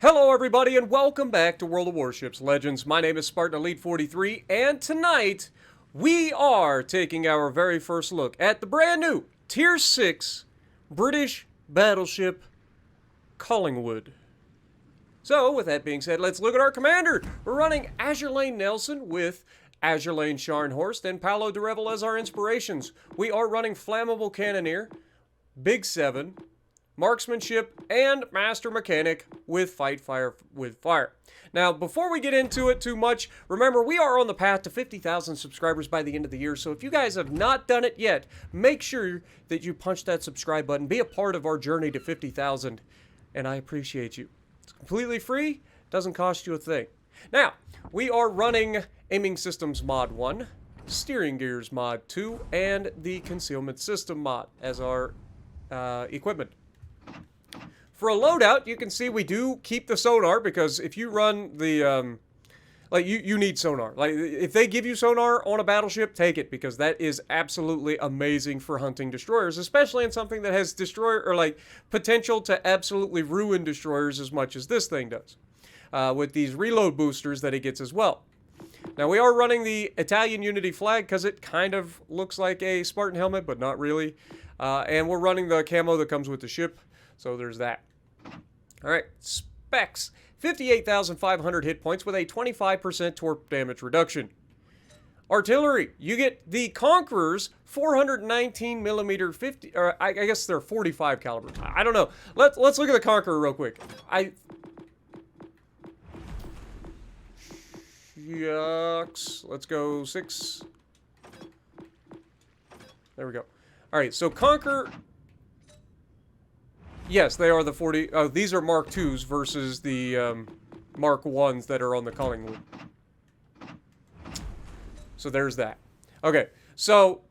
Hello everybody and welcome back to World of Warships Legends. My name is Spartan Elite 43 and tonight we are taking our very first look at the brand new Tier 6 British battleship Collingwood. So with that being said, let's look at our commander. We're running Azure Lane Nelson with Azure Lane Scharnhorst and Paolo de Revel as our inspirations. We are running Flammable Cannoneer, Big 7, Marksmanship, and Master Mechanic with Fight Fire with Fire. Now, before we get into it too much, remember we are on the path to 50,000 subscribers by the end of the year, so if you guys have not done it yet, make sure that you punch that subscribe button, be a part of our journey to 50,000, and I appreciate you. It's completely free, doesn't cost you a thing. Now, we are running Aiming Systems Mod 1, Steering Gears Mod 2, and the Concealment System Mod as our equipment. For a loadout, you can see we do keep the sonar because if you run the, you need sonar. Like, if they give you sonar on a battleship, take it because that is absolutely amazing for hunting destroyers, especially in something that has destroyer, or potential to absolutely ruin destroyers as much as this thing does. With these reload boosters that it gets as well. Now, we are running the Italian Unity flag because it kind of looks like a Spartan helmet, but not really. And we're running the camo that comes with the ship, so there's that. All right, specs. 58,500 hit points with a 25% torp damage reduction. Artillery, you get the Conqueror's 419 millimeter 50, or I guess they're 45 caliber. I don't know. Let's look at the Conqueror real quick. Yucks. Let's go 6. There we go. All right, so Conqueror. Yes, they are the 40. Oh, these are Mark IIs versus the Mark Is that are on the Collingwood. So there's that. Okay, so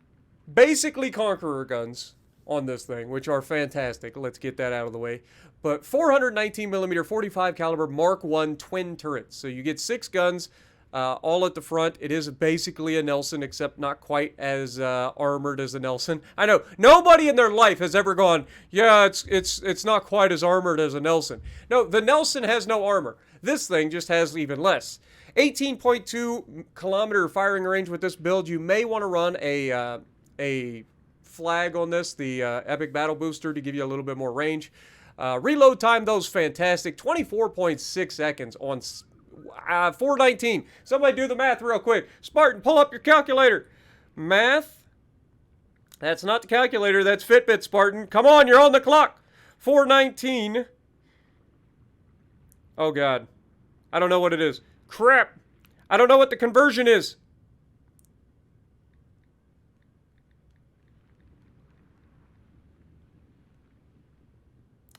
basically Conqueror guns on this thing, which are fantastic. Let's get that out of the way. But 419 millimeter 45 caliber Mark I twin turrets. So you get 6 guns. All at the front. It is basically a Nelson, except not quite as armored as a Nelson. I know nobody in their life has ever gone, yeah, it's not quite as armored as a Nelson. No, the Nelson has no armor. This thing just has even less. 18.2 kilometer firing range with this build. You may want to run a flag on this, the Epic Battle Booster, to give you a little bit more range. Reload time, though, is fantastic. 24.6 seconds on 419. Somebody do the math real quick. Spartan, pull up your calculator. Math? That's not the calculator. That's Fitbit, Spartan. Come on, you're on the clock. 419. Oh, God. I don't know what it is. Crap. I don't know what the conversion is.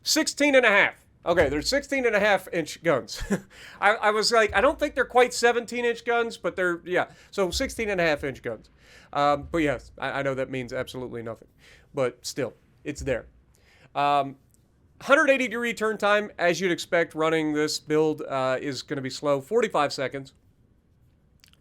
$16.5. Okay, they're 16.5-inch guns. I was like, I don't think they're quite 17-inch guns, but they're, yeah. So 16.5-inch guns. But yes, I know that means absolutely nothing. But still, it's there. 180-degree turn time, as you'd expect, running this build is going to be slow. 45 seconds.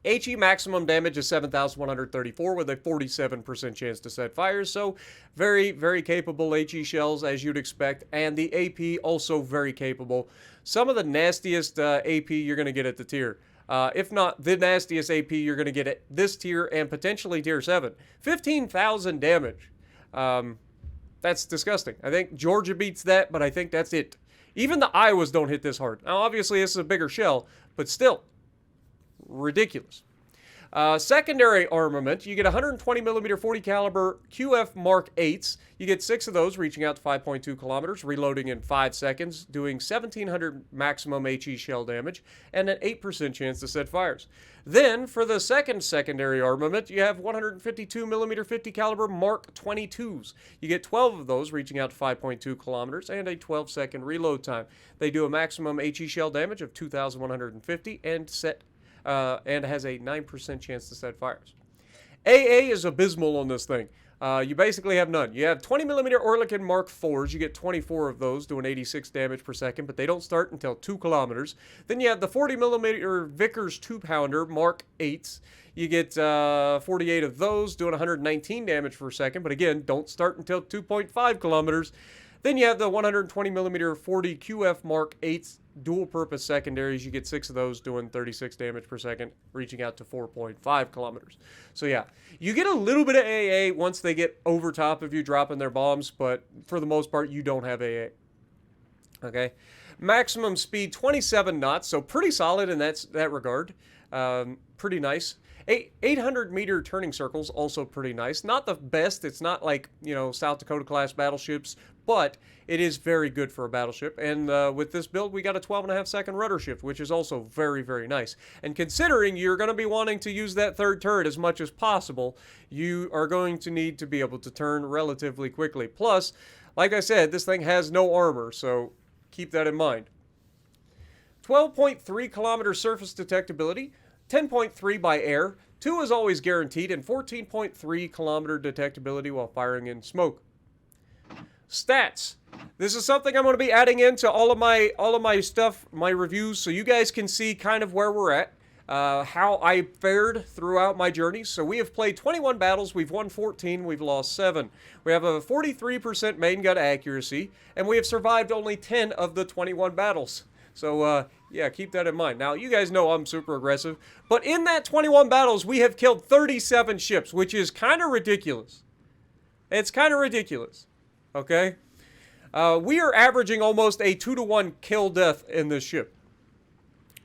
HE maximum damage is 7,134 with a 47% chance to set fires, so very, very capable HE shells as you'd expect, and the AP also very capable. Some of the nastiest AP you're going to get at the tier. If not the nastiest AP you're going to get at this tier and potentially tier 7. 15,000 damage. That's disgusting. I think Georgia beats that, but I think that's it. Even the Iowas don't hit this hard. Now, obviously, this is a bigger shell, but still. Ridiculous. Secondary armament, you get 120 millimeter 40 caliber QF Mark 8s. You get 6 of those, reaching out to 5.2 kilometers, reloading in 5 seconds, doing 1,700 maximum HE shell damage, and an 8% chance to set fires. Then, for the second secondary armament, you have 152 millimeter 50 caliber Mark 22s. You get 12 of those, reaching out to 5.2 kilometers, and a 12-second reload time. They do a maximum HE shell damage of 2,150 and has a 9% chance to set fires. AA is abysmal on this thing. You basically have none. You have 20 millimeter Oerlikon Mark 4s. You get 24 of those, doing 86 damage per second, but they don't start until 2 kilometers. Then you have the 40 millimeter Vickers 2-pounder Mark 8s. You get 48 of those, doing 119 damage per second, but again, don't start until 2.5 kilometers. Then you have the 120mm 40 QF Mark 8 dual-purpose secondaries. You get 6 of those doing 36 damage per second, reaching out to 4.5 kilometers. So yeah, you get a little bit of AA once they get over top of you dropping their bombs, but for the most part, you don't have AA. Okay, maximum speed 27 knots, so pretty solid in that regard. Pretty nice. 800-meter turning circles, also pretty nice. Not the best. It's not like, South Dakota class battleships, but it is very good for a battleship. And with this build, we got a 12.5-second rudder shift, which is also very, very nice. And considering you're going to be wanting to use that third turret as much as possible, you are going to need to be able to turn relatively quickly. Plus, like I said, this thing has no armor, so keep that in mind. 12.3 kilometer surface detectability. 10.3 by air, 2 is always guaranteed, and 14.3 kilometer detectability while firing in smoke. Stats. This is something I'm going to be adding into all of my stuff, my reviews, so you guys can see kind of where we're at, how I fared throughout my journey. So we have played 21 battles, we've won 14, we've lost 7. We have a 43% main gun accuracy, and we have survived only 10 of the 21 battles. So, yeah, keep that in mind. Now, you guys know I'm super aggressive, but in that 21 battles, we have killed 37 ships, which is kind of ridiculous. It's kind of ridiculous, okay? We are averaging almost a 2-to-1 kill death in this ship.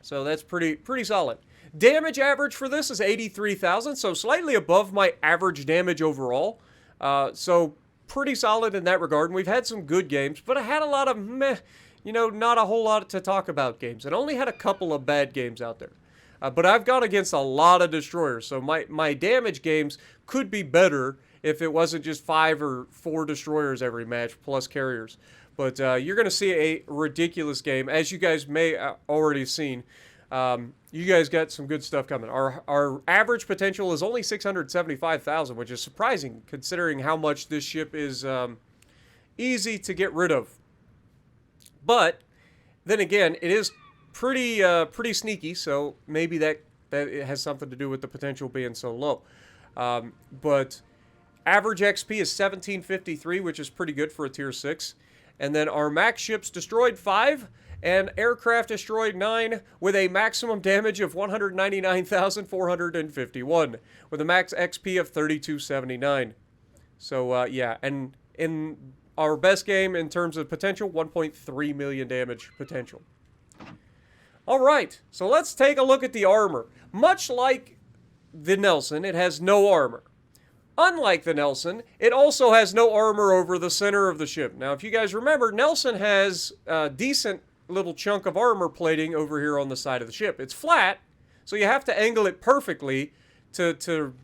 So that's pretty solid. Damage average for this is 83,000, so slightly above my average damage overall. So pretty solid in that regard, and we've had some good games, but I had a lot of meh, not a whole lot to talk about games. And only had a couple of bad games out there. But I've gone against a lot of destroyers, so my damage games could be better if it wasn't just 5 or 4 destroyers every match, plus carriers. But you're going to see a ridiculous game, as you guys may already seen. You guys got some good stuff coming. Our average potential is only 675,000, which is surprising, considering how much this ship is easy to get rid of. But then again, it is pretty sneaky, so maybe that it has something to do with the potential being so low. But average XP is 1753, which is pretty good for a tier 6. And then our max ships destroyed 5 and aircraft destroyed 9 with a maximum damage of 199,451 with a max XP of 3279. So yeah, and in our best game in terms of potential, 1.3 million damage potential. Alright, so let's take a look at the armor. Much like the Nelson, it has no armor. Unlike the Nelson, it also has no armor over the center of the ship. Now, if you guys remember, Nelson has a decent little chunk of armor plating over here on the side of the ship. It's flat, so you have to angle it perfectly to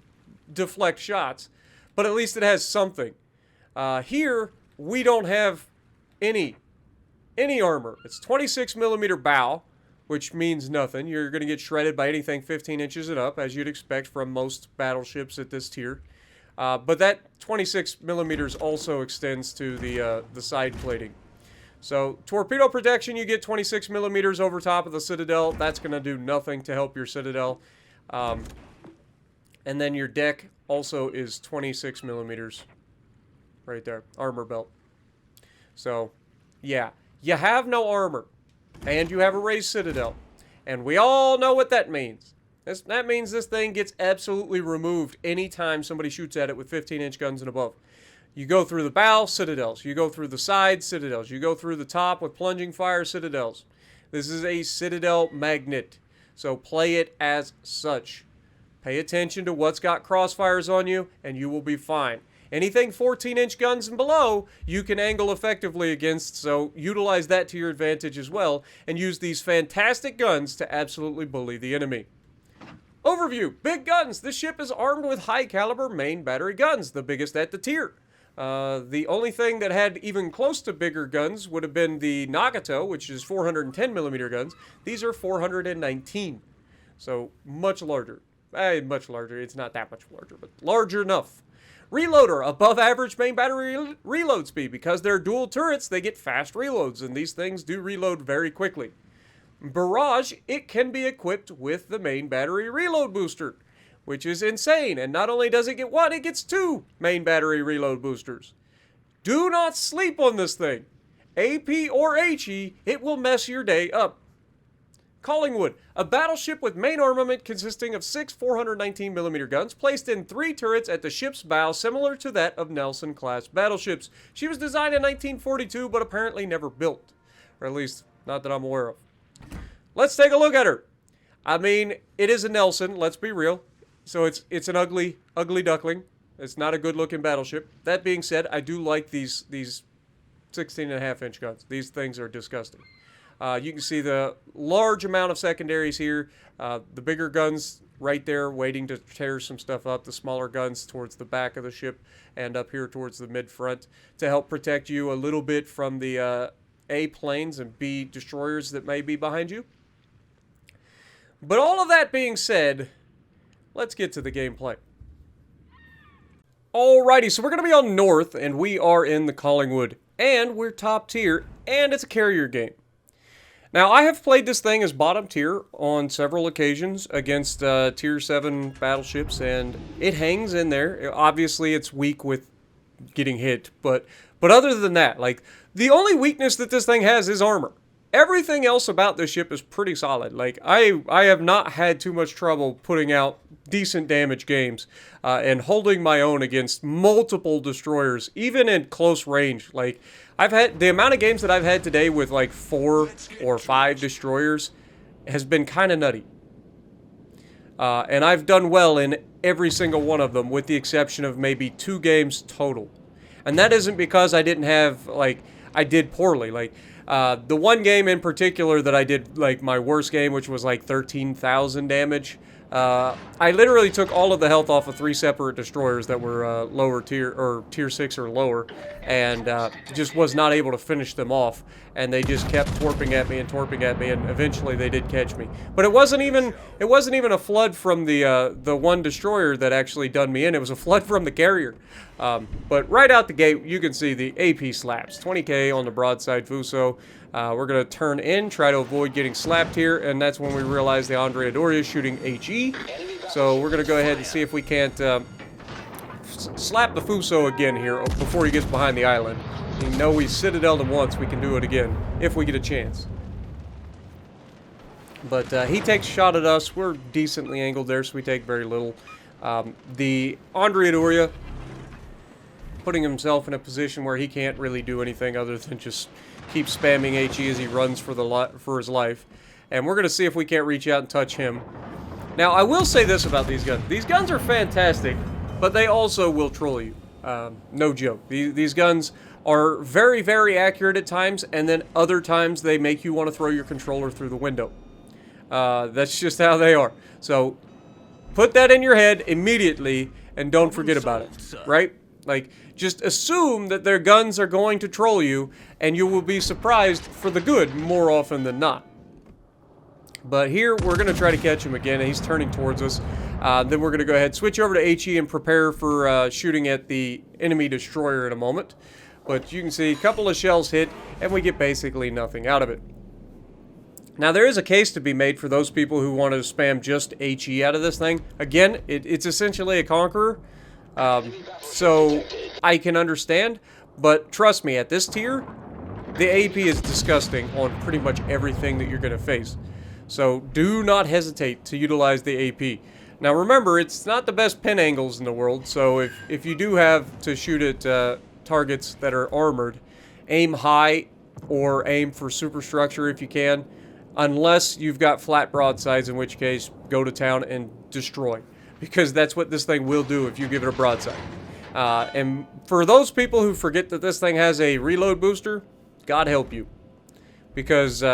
deflect shots, but at least it has something. Here, we don't have any armor. It's 26mm bow, which means nothing. You're going to get shredded by anything 15 inches and up, as you'd expect from most battleships at this tier. But that 26mm also extends to the side plating. So torpedo protection, you get 26mm over top of the Citadel. That's going to do nothing to help your Citadel. And then your deck also is 26mm right there, armor belt. So, yeah, you have no armor, and you have a raised Citadel. And we all know what that means. That means this thing gets absolutely removed anytime somebody shoots at it with 15-inch guns and above. You go through the bow, Citadels. You go through the side, Citadels. You go through the top with plunging fire, Citadels. This is a Citadel magnet, so play it as such. Pay attention to what's got crossfires on you, and you will be fine. Anything 14-inch guns and below, you can angle effectively against, so utilize that to your advantage as well, and use these fantastic guns to absolutely bully the enemy. Overview. Big guns. This ship is armed with high-caliber main battery guns, the biggest at the tier. The only thing that had even close to bigger guns would have been the Nagato, which is 410mm guns. These are 419. So, much larger. Much larger. It's not that much larger, but larger enough. Reloader, above average main battery reload speed. Because they're dual turrets, they get fast reloads, and these things do reload very quickly. Barrage, it can be equipped with the main battery reload booster, which is insane. And not only does it get one, it gets 2 main battery reload boosters. Do not sleep on this thing. AP or HE, it will mess your day up. Collingwood, a battleship with main armament consisting of 6 419mm guns placed in 3 turrets at the ship's bow, similar to that of Nelson-class battleships. She was designed in 1942, but apparently never built. Or at least, not that I'm aware of. Let's take a look at her. I mean, it is a Nelson, let's be real. So it's an ugly duckling. It's not a good-looking battleship. That being said, I do like these 16.5-inch guns. These things are disgusting. You can see the large amount of secondaries here. The bigger guns right there waiting to tear some stuff up. The smaller guns towards the back of the ship and up here towards the mid-front to help protect you a little bit from the A planes and B destroyers that may be behind you. But all of that being said, let's get to the gameplay. Alrighty, so we're going to be on North, and we are in the Collingwood. And we're top tier, and it's a carrier game. Now, I have played this thing as bottom tier on several occasions against tier 7 battleships, and it hangs in there. Obviously, it's weak with getting hit, but other than that, like, the only weakness that this thing has is armor. Everything else about this ship is pretty solid. Like, I have not had too much trouble putting out decent damage games and holding my own against multiple destroyers, even in close range. Like, I've had the amount of games that I've had today with like 4 or 5 destroyers has been kind of nutty. And I've done well in every single one of them, with the exception of maybe 2 games total. And that isn't because I didn't have, like, I did poorly. Like, the one game in particular that I did, like, my worst game, which was like 13,000 damage, I literally took all of the health off of 3 separate destroyers that were lower tier, or tier 6 or lower, and just was not able to finish them off, and they just kept torping at me, and eventually they did catch me. But it wasn't even a flood from the one destroyer that actually done me in. It was a flood from the carrier. But right out the gate, you can see the AP slaps. 20k on the broadside Fuso. We're going to turn in, try to avoid getting slapped here, and that's when we realize the Andre Adoria is shooting HE. So we're going to go ahead and see if we can't slap the Fuso again here before he gets behind the island. You know, we citadeled him once, we can do it again if we get a chance. But he takes a shot at us. We're decently angled there, so we take very little. The Andre Adoria putting himself in a position where he can't really do anything other than just keep spamming HE as he runs for his life. And we're going to see if we can't reach out and touch him. Now, I will say this about these guns. These guns are fantastic, but they also will troll you. No joke. These guns are very, very accurate at times, and then other times they make you want to throw your controller through the window. That's just how they are. So, put that in your head immediately, and don't forget about it, right? Like, just assume that their guns are going to troll you, and you will be surprised for the good more often than not. But here, we're going to try to catch him again, and he's turning towards us. Then we're going to go ahead, switch over to HE, and prepare for shooting at the enemy destroyer in a moment. But you can see a couple of shells hit, and we get basically nothing out of it. Now, there is a case to be made for those people who want to spam just HE out of this thing. Again, it's essentially a Conqueror. So I can understand, but trust me, at this tier, the AP is disgusting on pretty much everything that you're going to face. So do not hesitate to utilize the AP. Now remember, it's not the best pin angles in the world, so if you do have to shoot at targets that are armored, aim high or aim for superstructure if you can, unless you've got flat broadsides, in which case go to town and destroy. Because that's what this thing will do if you give it a broadside. And for those people who forget that this thing has a reload booster, God help you. Because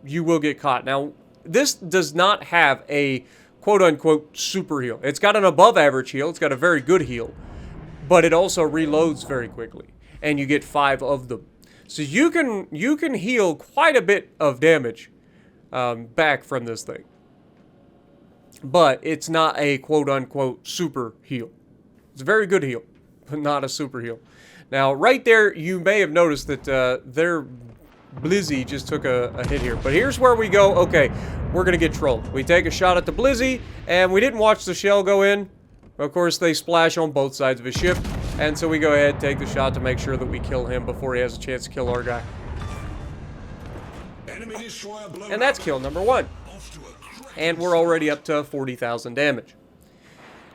you will get caught. Now, this does not have a quote-unquote super heal. It's got an above-average heal. It's got a very good heal. But it also reloads very quickly. And you get 5 of them. So you can heal quite a bit of damage back from this thing. But it's not a quote-unquote super heal. It's a very good heal, but not a super heal. Now, right there, you may have noticed that their Blizzy just took a hit here. But here's where we go, okay, we're going to get trolled. We take a shot at the Blizzy, and we didn't watch the shell go in. Of course, they splash on both sides of his ship, And so we go ahead and take the shot to make sure that we kill him before he has a chance to kill our guy. And that's kill number 1. And we're already up to 40,000 damage.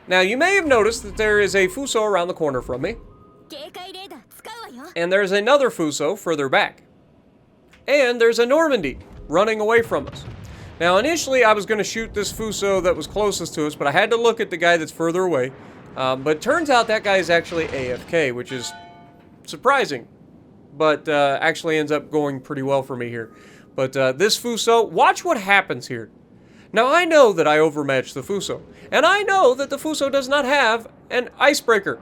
Now, you may have noticed that there is a Fuso around the corner from me. And there's another Fuso further back. And there's a Normandy running away from us. Now, initially, I was going to shoot this Fuso that was closest to us, but I had to look at the guy that's further away. But turns out that guy is actually AFK, which is surprising. But actually ends up going pretty well for me here. But this Fuso, watch what happens here. Now, I know that I overmatched the Fuso. And I know that the Fuso does not have an icebreaker.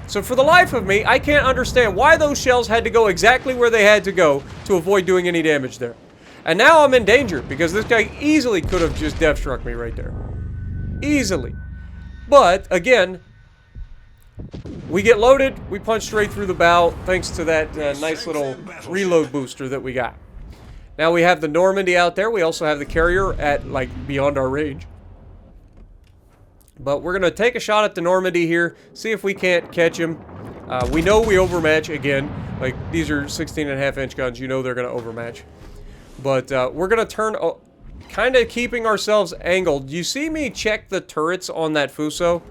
So for the life of me, I can't understand why those shells had to go exactly where they had to go to avoid doing any damage there. And now I'm in danger, because this guy easily could have just death struck me right there. Easily. But, again, we get loaded, we punch straight through the bow, thanks to that nice little reload booster that we got. Now we have the Normandy out there, we also have the carrier at, like, beyond our range. But we're going to take a shot at the Normandy here, see if we can't catch him. We know we overmatch again. Like, these are 16.5-inch guns, you know they're going to overmatch. But we're going to turn, kind of keeping ourselves angled. You see me check the turrets on that Fuso?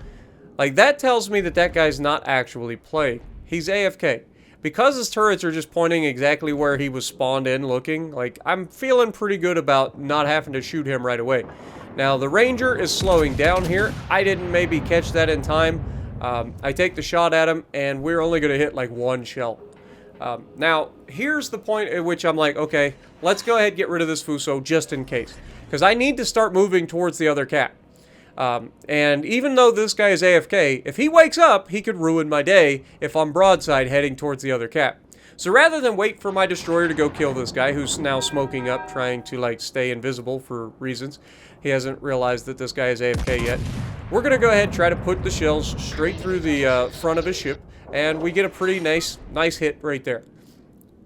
Like, that tells me that that guy's not actually playing. He's AFK. Because his turrets are just pointing exactly where he was spawned in looking, like, I'm feeling pretty good about not having to shoot him right away. Now, the Ranger is slowing down here. I didn't maybe catch that in time. I take the shot at him, and we're only going to hit, like, 1 shell. Now, here's the point at which I'm like, okay, let's go ahead and get rid of this Fuso just in case. Because I need to start moving towards the other cap. And even though this guy is AFK, if he wakes up, he could ruin my day if I'm broadside heading towards the other cap. So rather than wait for my destroyer to go kill this guy, who's now smoking up, trying to, like, stay invisible for reasons, he hasn't realized that this guy is AFK yet. We're going to go ahead and try to put the shells straight through the front of his ship, and we get a pretty nice hit right there.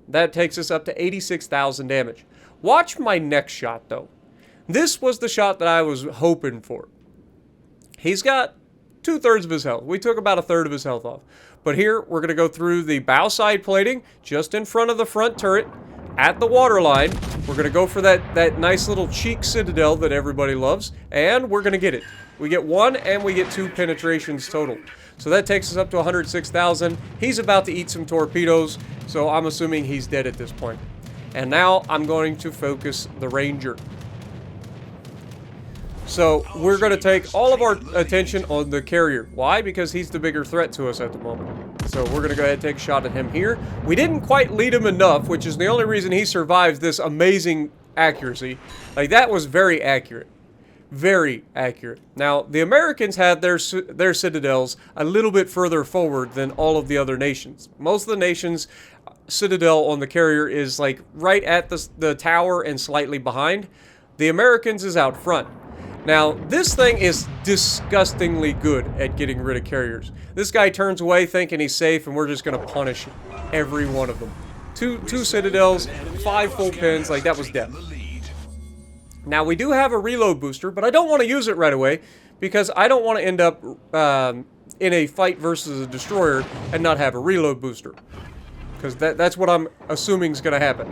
That takes us up to 86,000 damage. Watch my next shot, though. This was the shot that I was hoping for. He's got 2/3 of his health. We took about 1/3 of his health off. But here, we're going to go through the bow side plating, just in front of the front turret, at the waterline. We're going to go for that nice little cheek citadel that everybody loves, and we're going to get it. We get 1, and we get 2 penetrations total. So that takes us up to 106,000. He's about to eat some torpedoes, so I'm assuming he's dead at this point. And now I'm going to focus the Ranger. So we're going to take all of our attention on the carrier. Why? Because he's the bigger threat to us at the moment. So we're going to go ahead and take a shot at him here. We didn't quite lead him enough, which is the only reason he survives this amazing accuracy. Like, that was very accurate. Very accurate. Now, the Americans had their citadels a little bit further forward than all of the other nations. Most of the nations' citadel on the carrier is, like, right at the tower and slightly behind. The Americans is out front. Now, this thing is disgustingly good at getting rid of carriers. This guy turns away thinking he's safe, and we're just going to punish every one of them. Two citadels, 5 full pins, like, that was death. Now, we do have a reload booster, but I don't want to use it right away, because I don't want to end up in a fight versus a destroyer and not have a reload booster. Because that's what I'm assuming is going to happen.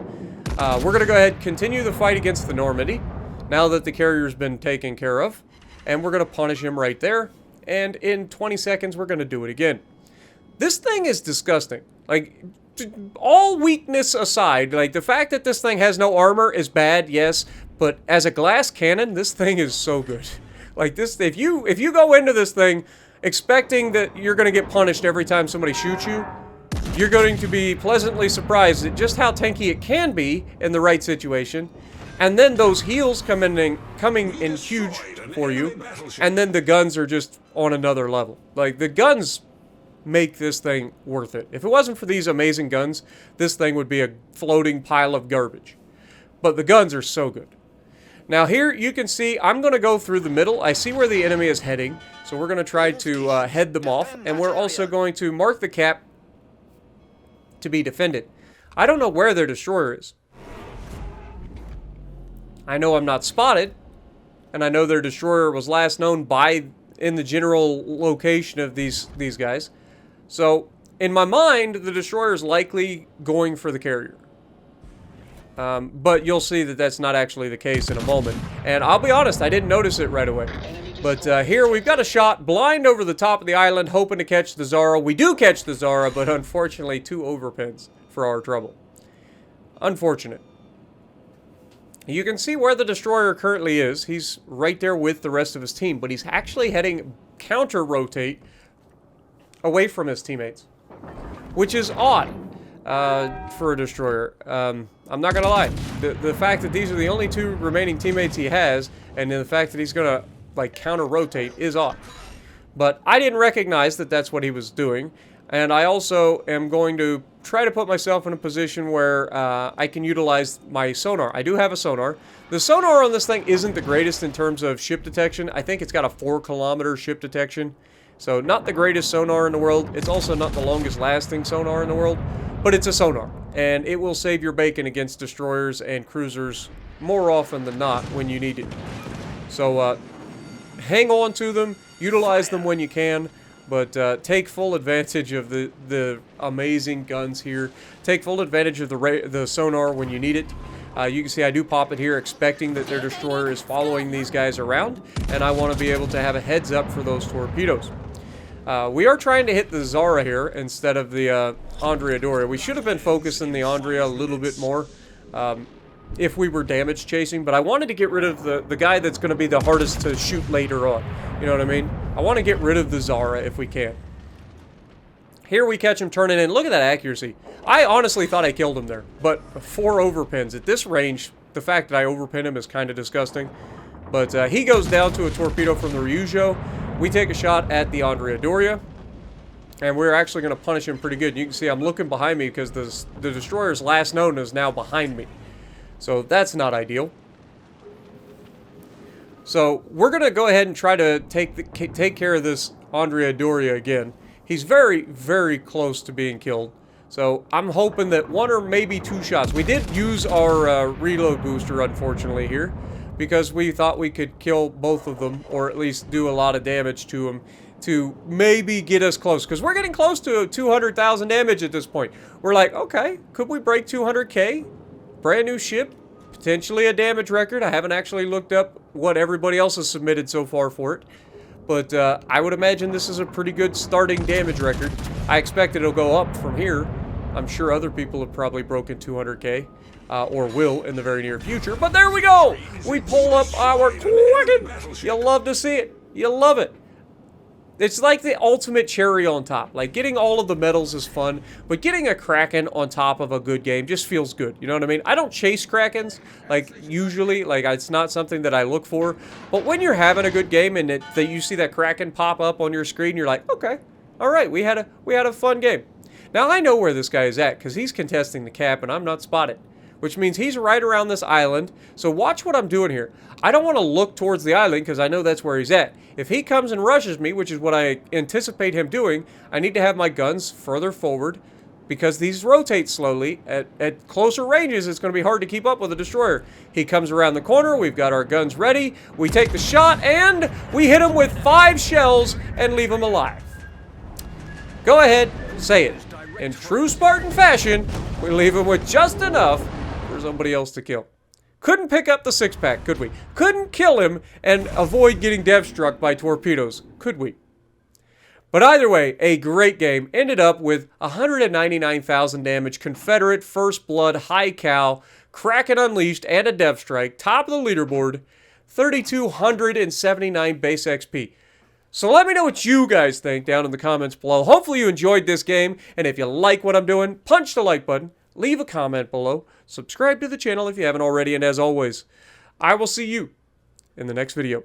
We're going to go ahead and continue the fight against the Normandy, now that the carrier's been taken care of, and we're going to punish him right there, and in 20 seconds we're going to do it again. This thing is disgusting. Like, all weakness aside, like, the fact that this thing has no armor is bad, yes, but as a glass cannon, this thing is so good. Like, this, if you go into this thing expecting that you're going to get punished every time somebody shoots you, you're going to be pleasantly surprised at just how tanky it can be in the right situation. And then those heals coming in huge for you, and then the guns are just on another level. Like, the guns make this thing worth it. If it wasn't for these amazing guns, this thing would be a floating pile of garbage. But the guns are so good. Now here you can see I'm going to go through the middle. I see where the enemy is heading, so we're going to try to head them off, and we're also going to mark the cap to be defended. I don't know where their destroyer is. I know I'm not spotted, and I know their destroyer was last known in the general location of these guys. So, in my mind, the destroyer is likely going for the carrier. But you'll see that that's not actually the case in a moment. And I'll be honest, I didn't notice it right away. But here we've got a shot blind over the top of the island, hoping to catch the Zara. We do catch the Zara, but unfortunately 2 overpins for our trouble. Unfortunate. You can see where the destroyer currently is. He's right there with the rest of his team, but he's actually heading counter-rotate away from his teammates, which is odd for a destroyer. I'm not gonna lie. The fact that these are the only 2 remaining teammates he has, and then the fact that he's gonna like counter-rotate is odd. But I didn't recognize that that's what he was doing, and I also am going to try to put myself in a position where I can utilize my sonar. I do have a sonar. The sonar on this thing isn't the greatest in terms of ship detection. I think it's got a 4-kilometer ship detection. So not the greatest sonar in the world. It's also not the longest lasting sonar in the world, but it's a sonar. And it will save your bacon against destroyers and cruisers more often than not when you need it. So hang on to them, utilize them when you can, but take full advantage of the amazing guns here. Take full advantage of the sonar when you need it. You can see I do pop it here expecting that their destroyer is following these guys around, and I want to be able to have a heads up for those torpedoes. We are trying to hit the Zara here instead of the Andrea Doria. We should have been focusing the Andrea a little bit more if we were damage chasing, but I wanted to get rid of the guy that's going to be the hardest to shoot later on. You know what I mean? I want to get rid of the Zara if we can. Here we catch him turning in. Look at that accuracy. I honestly thought I killed him there, but 4 overpins. At this range, the fact that I overpin him is kind of disgusting. But he goes down to a torpedo from the Ryujo. We take a shot at the Andrea Doria, and we're actually going to punish him pretty good. You can see I'm looking behind me because the destroyer's last known is now behind me. So that's not ideal. So we're going to go ahead and try to take care of this Andrea Doria again. He's very, very close to being killed. So I'm hoping that 1 or maybe 2 shots. We did use our reload booster, unfortunately, here, because we thought we could kill both of them, or at least do a lot of damage to them, to maybe get us close. Because we're getting close to 200,000 damage at this point. We're like, okay, could we break 200k? Brand new ship, potentially a damage record. I haven't actually looked up what everybody else has submitted so far for it. But I would imagine this is a pretty good starting damage record. I expect it'll go up from here. I'm sure other people have probably broken 200k. Or will in the very near future. But there we go! We pull up our Kraken! You love to see it. You love it. It's like the ultimate cherry on top. Like, getting all of the medals is fun, but getting a Kraken on top of a good game just feels good. You know what I mean? I don't chase Krakens, like, usually. Like, it's not something that I look for. But when you're having a good game and that you see that Kraken pop up on your screen, you're like, okay, all right, we had a fun game. Now, I know where this guy is at, because he's contesting the cap, and I'm not spotted. Which means he's right around this island. So watch what I'm doing here. I don't want to look towards the island because I know that's where he's at. If he comes and rushes me, which is what I anticipate him doing, I need to have my guns further forward because these rotate slowly. At closer ranges, it's going to be hard to keep up with a destroyer. He comes around the corner. We've got our guns ready. We take the shot, and we hit him with 5 shells and leave him alive. Go ahead, say it. In true Spartan fashion, we leave him with just enough for somebody else to kill. Couldn't pick up the 6-pack, could we? Couldn't kill him and avoid getting dev struck by torpedoes, could we? But either way, a great game. Ended up with 199,000 damage, Confederate, First Blood, High Cal, Kraken Unleashed, and a dev strike. Top of the leaderboard, 3,279 base XP. So let me know what you guys think down in the comments below. Hopefully you enjoyed this game, and if you like what I'm doing, punch the like button. Leave a comment below, subscribe to the channel if you haven't already, and as always, I will see you in the next video.